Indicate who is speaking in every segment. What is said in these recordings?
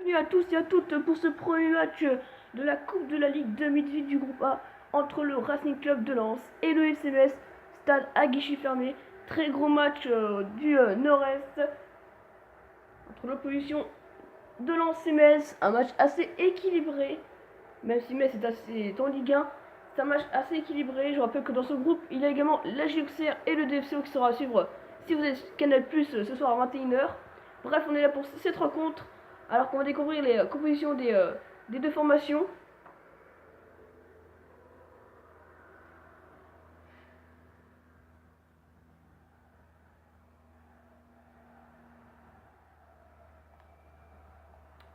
Speaker 1: Bienvenue à tous et à toutes pour ce premier match de la Coupe de la Ligue 2018 du groupe A entre le Racing Club de Lens et le FCMS, stade à guichet fermé. Très gros match du Nord-Est entre l'opposition de Lens et Metz. Un match assez équilibré, même si Metz est en Ligue 1. C'est un match assez équilibré. Je rappelle que dans ce groupe, il y a également l'AGXR et le DFCO qui sera à suivre si vous êtes Canal Plus ce soir à 21h. Bref, on est là pour cette rencontre. Alors qu'on va découvrir les compositions des deux formations.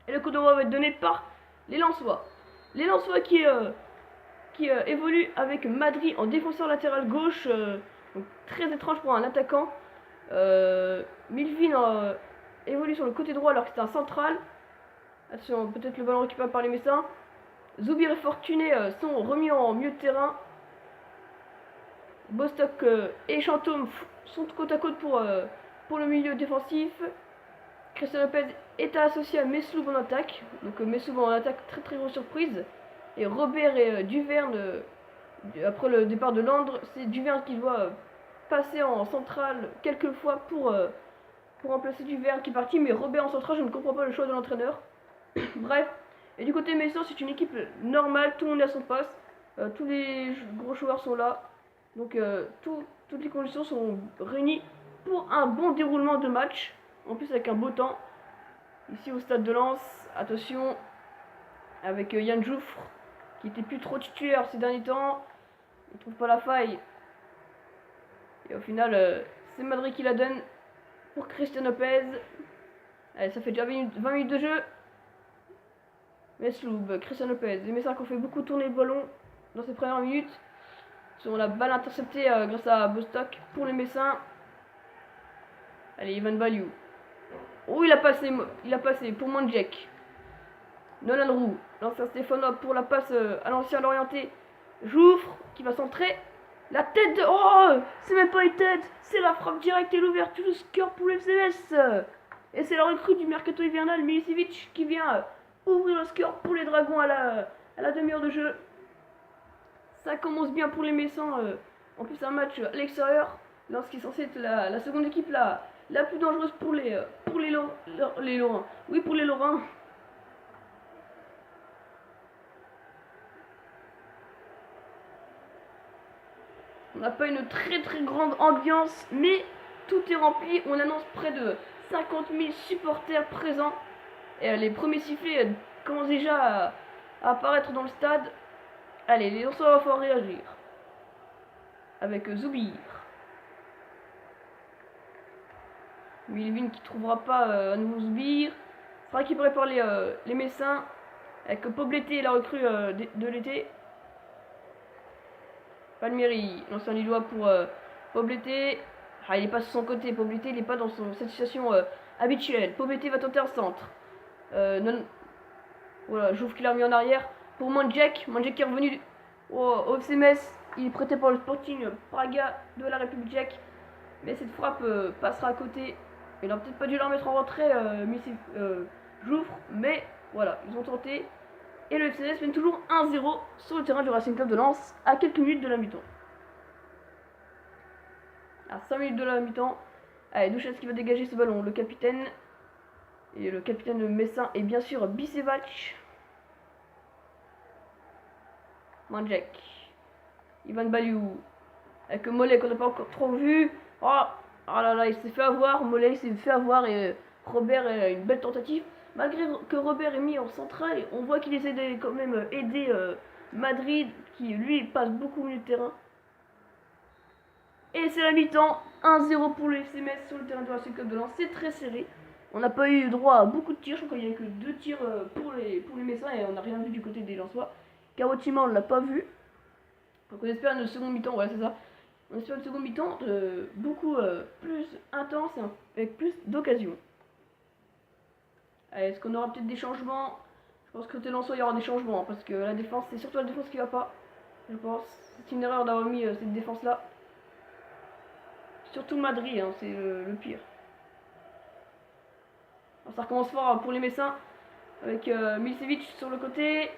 Speaker 1: Et le coup d'envoi va être donné par les Lensois. Les Lensois qui évoluent avec Madrid en défenseur latéral gauche. Donc très étrange pour un attaquant. Milvin évolue sur le côté droit alors que c'est un central. Attention, peut-être le ballon récupéré par les Messins. Zoubir et Fortuné sont remis en milieu de terrain. Bostock et Chantôme sont côte à côte pour le milieu défensif. Christian Lopez est associé à Mesloub en attaque. Donc Mesloub en attaque, très très grosse surprise. Et Robert et Duverne, après le départ de Landre, c'est Duverne qui doit passer en centrale quelques fois pour remplacer Duverne qui est parti. Mais Robert en centrale, je ne comprends pas le choix de l'entraîneur. Bref, et du côté Messin, c'est une équipe normale, tout le monde est à son poste, tous les gros joueurs sont là, donc toutes les conditions sont réunies pour un bon déroulement de match, en plus avec un beau temps. Ici au stade de Lens, attention, avec Yann Jouffre, qui était plus trop titulaire ces derniers temps, il trouve pas la faille, et au final, c'est Madrid qui la donne pour Christian Lopez. Allez, ça fait déjà 20 minutes de jeu. Mesloub, Christian Lopez, les Messins qui ont fait beaucoup tourner le ballon dans ces premières minutes. On la balle interceptée grâce à Bostock pour les Messins. Allez, Ivan Baliou. Oh, il a passé pour Mandjek. Nolan Roux, l'ancien Stéphanois pour la passe à l'ancien Lorienté. Jouffre qui va centrer. La tête de... Oh, c'est même pas une tête, c'est la frappe directe et l'ouverture du score pour le FCMS. Et c'est la recrue du mercato hivernal, Milicevic, qui vient ouvrir le score pour les Dragons à la demi-heure de jeu. Ça commence bien pour les Messins. En plus, un match à l'extérieur, lorsqu'il est censé être la seconde équipe la plus dangereuse pour les Lorrains. Oui, pour les Lorrains. On n'a pas une très très grande ambiance, mais tout est rempli. On annonce près de 50 000 supporters présents. Et les premiers sifflets commencent déjà à apparaître dans le stade. Allez, les lanceurs vont falloir réagir. Avec Zoubir. Milvin qui trouvera pas à nouveau Zoubir. Sera récupéré par les Messins. Avec Pobleté, la recrue de l'été. Palmieri, l'ancien Lillois pour Pobleté. Ah, il est pas sur son côté. Pobleté, il n'est pas dans cette situation habituelle. Pobleté va tenter un centre. Voilà, Jouffre qui l'a remis en arrière pour Mandjek. Mandjek qui est revenu au FCMS. Il est prêté par le Sporting Praga de la République tchèque. Mais cette frappe passera à côté. Il n'aurait peut-être pas dû la remettre en retrait, Jouffre. Mais voilà, ils ont tenté. Et le FCMS mène toujours 1-0 sur le terrain du Racing Club de Lens à quelques minutes de la mi-temps. À 5 minutes de la mi-temps. Allez, Douchet qui va dégager ce ballon. Le capitaine. Et le capitaine de Messin est bien sûr Bisevac. Mandjek. Ivan Baliou. Avec Mollet qu'on n'a pas encore trop vu. Oh là là, il s'est fait avoir. Mollet s'est fait avoir et Robert a une belle tentative. Malgré que Robert est mis en central, on voit qu'il essaie de quand même aider Madrid qui lui passe beaucoup au milieu de terrain. Et c'est la mi-temps. 1-0 pour le FCMS sur le terrain de la Club de Lens. C'est très serré. On n'a pas eu droit à beaucoup de tirs. Je crois qu'il n'y a que 2 tirs pour les Messins et on n'a rien vu du côté des Lensois. Carotima, on ne l'a pas vu. Donc on espère une seconde mi-temps, voilà, c'est ça. On espère une seconde mi-temps beaucoup plus intense et avec plus d'occasions. Est-ce qu'on aura peut-être des changements? Je pense que côté Lensois, il y aura des changements hein, parce que la défense, c'est surtout la défense qui va pas. Je pense. C'est une erreur d'avoir mis cette défense-là. Surtout Madrid, hein, c'est le pire. Alors, ça recommence fort pour les Messins. avec Milicevic sur le côté.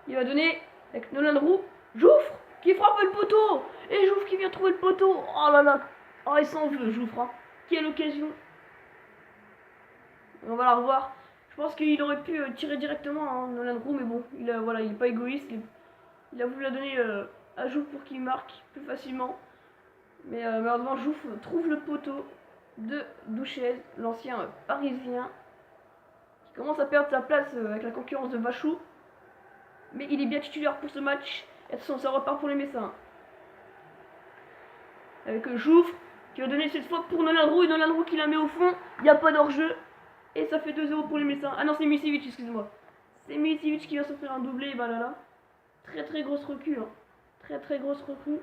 Speaker 1: Il va donner avec Nolan Roux. Jouffre qui frappe le poteau. Et Jouffre qui vient trouver le poteau. Oh là là. Oh, il s'en veut, Jouffre. Hein. Quelle occasion. On va la revoir. Je pense qu'il aurait pu tirer directement, hein, Nolan Roux, mais bon, il est pas égoïste. Il a voulu la donner à Jouffre pour qu'il marque plus facilement. Mais malheureusement, Jouffre trouve le poteau de Douchez, l'ancien parisien, qui commence à perdre sa place avec la concurrence de Vachou. Mais il est bien titulaire pour ce match. Et de toute façon, ça repart pour les Messins. Avec Jouffre qui va donner cette fois pour Nolan Roux. Et Nolan Roux qui la met au fond. Il n'y a pas d'hors-jeu. Et ça fait 2-0 pour les Messins. Ah non, c'est Milicevic, excusez-moi. C'est Milicevic qui va s'offrir un doublé. Et bah là. Très très grosse recrue. Hein. Très très grosse recrue.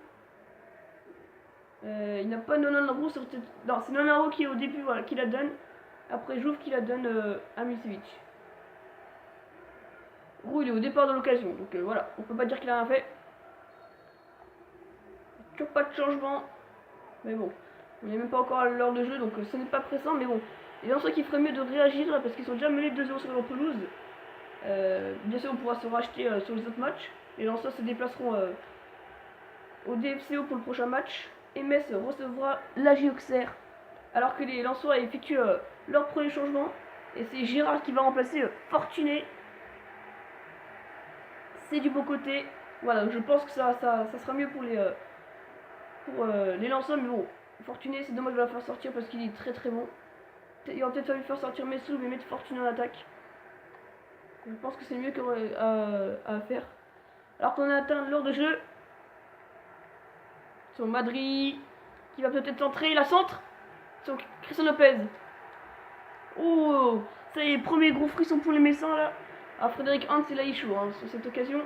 Speaker 1: Il n'a pas Nolan Roux sur cette... Non, c'est Nolan Roux qui est au début, voilà, qui la donne. Après Jouffre qui la donne à Milicevic. Roux il est au départ de l'occasion, donc voilà, on peut pas dire qu'il a rien fait. Toujours pas de changement. Mais bon, on n'est même pas encore à l'heure de jeu, donc ce n'est pas pressant, mais bon. Et en soi qu'il ferait mieux de réagir là, parce qu'ils sont déjà menés 2-0 sur leur pelouse. Bien sûr on pourra se racheter sur les autres matchs. Les Lensois se déplaceront au DFCO pour le prochain match. Et Metz recevra l'AJ Auxerre. Alors que les Lensois effectuent leur premier changement. Et c'est Gérard qui va remplacer Fortuné. C'est du beau côté. Voilà, je pense que ça sera mieux pour les Lensois. Mais bon, Fortuné, c'est dommage de la faire sortir parce qu'il est très très bon. Il va peut-être fallu faire sortir Mesloub et mettre Fortuné en attaque. Je pense que c'est mieux à faire. Alors qu'on a atteint l'heure de jeu. Sur Madrid, qui va peut-être centrer, la centre sur Christian Lopez. Oh, ça y est, premier gros frisson pour les Messins là. Ah, Frédéric Hans et là il chaud hein, sur cette occasion.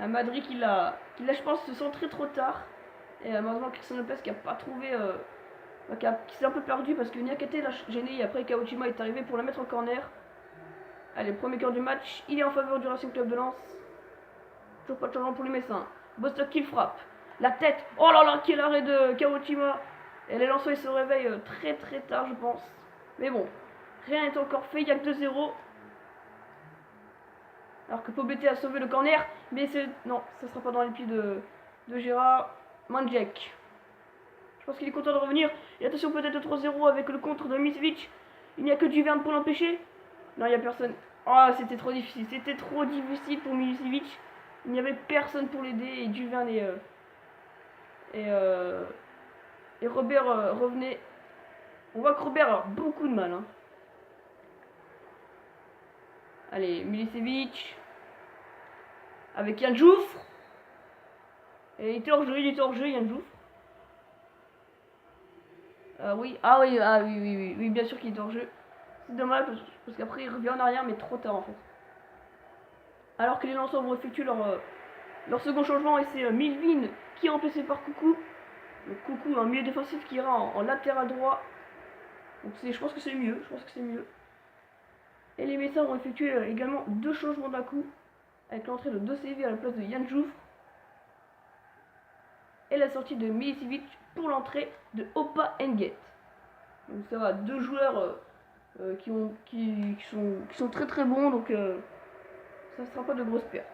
Speaker 1: À Madrid qui l'a, je pense, se centré trop tard. Et malheureusement Christian Lopez qui a pas trouvé, qui s'est un peu perdu parce que Niakate l'a gêné et après Kawachima est arrivé pour la mettre en corner. Allez, premier quart du match, il est en faveur du Racing Club de Lens. Toujours pas de changement pour les Messins. Bostock qui frappe. La tête. Oh là là, quel arrêt de Kawachima. Et les Lensois ils se réveillent très très tard je pense. Mais bon, rien n'est encore fait, il y a que 2-0. Alors que Pobleté a sauvé le corner. Mais c'est... Non, ça sera pas dans les pieds de Gérard. Mandjek. Je pense qu'il est content de revenir. Et attention peut-être 3-0 avec le contre de Milicevic. Il n'y a que Duverne pour l'empêcher. Non, il n'y a personne. Oh, c'était trop difficile. C'était trop difficile pour Milicevic. Il n'y avait personne pour l'aider et Duverne et Robert revenait. On voit que Robert a beaucoup de mal. Hein. Allez, Milicevic. Avec Yann Jouffre. Et il était hors jeu, Yann Jouffre. Oui, oui, bien sûr qu'il est hors jeu. C'est dommage parce qu'après il revient en arrière, mais trop tard en fait. Alors que les Lensois vont effectuer leur second changement et c'est Milvin qui est remplacé par Coucou. Donc Coucou, un milieu défensif qui ira en latéral droit. Donc je pense que c'est mieux, Et les Messins vont effectuer également 2 changements d'un coup. Avec l'entrée de Dosevi à la place de Yann Jouffre. Et la sortie de Milicevic pour l'entrée de Opa Nguet. Donc ça va, 2 joueurs qui sont très très bons, donc ça ne sera pas de grosses pertes.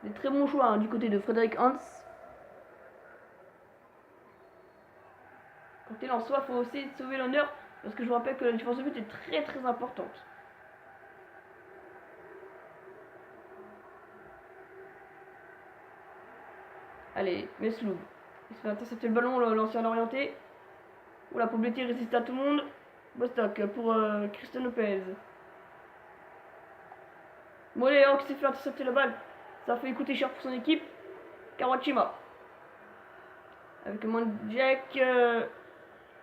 Speaker 1: Des très bons choix hein, du côté de Frédéric Hans. Quand t'es Lensois, il faut aussi sauver l'honneur, parce que je vous rappelle que la différence de but est très très importante. Allez, Mesloub. Il se fait intercepter le ballon, l'ancien orienté. Oula, Pobletti résiste à tout le monde. Bostock pour Christian Lopez. Moléon qui s'est fait intercepter la balle. Ça a fait coûter cher pour son équipe. Kawachima. Avec Mandjek.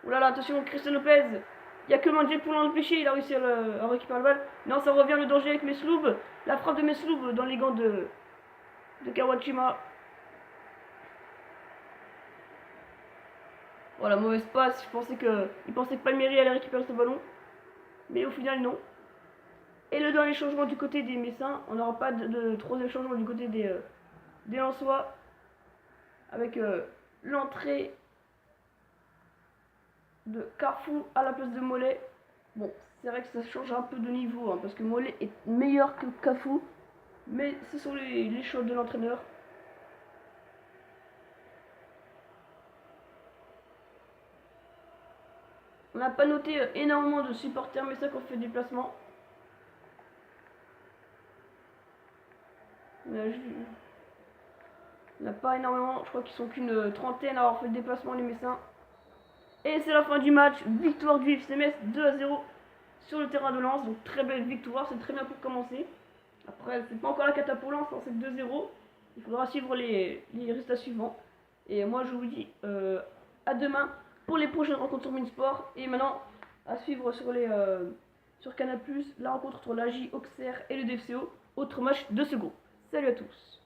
Speaker 1: Oulala, attention, Christian Lopez. Il n'y a que Mandjek pour l'empêcher. Il a réussi à récupérer la balle. Non, ça revient le danger avec Mesloub. La frappe de Mesloub dans les gants de Kawachima. Voilà, mauvaise passe. Il pensait que Palmieri allait récupérer ce ballon. Mais au final, non. Et le dernier changement du côté des Messins. On n'aura pas de troisième changement du côté des Lensois. Avec l'entrée de Carrefour à la place de Mollet. Bon, c'est vrai que ça change un peu de niveau, hein, parce que Mollet est meilleur que Carrefour, mais ce sont les choix de l'entraîneur. On n'a pas noté énormément de supporters, mais ça qu'on fait des placements. On n'a pas énormément, je crois qu'ils sont qu'une trentaine à avoir fait le déplacement les Messins. Et c'est la fin du match, victoire du FCMS 2-0 sur le terrain de Lens, donc très belle victoire, c'est très bien pour commencer. Après, c'est pas encore la cata pour Lens, hein, c'est 2-0. Il faudra suivre les résultats suivants. Et moi je vous dis à demain pour les prochaines rencontres sur Minsport. Et maintenant à suivre sur Canal+, la rencontre entre l'AJ Auxerre et le DFCO, autre match de ce groupe. Salut à tous.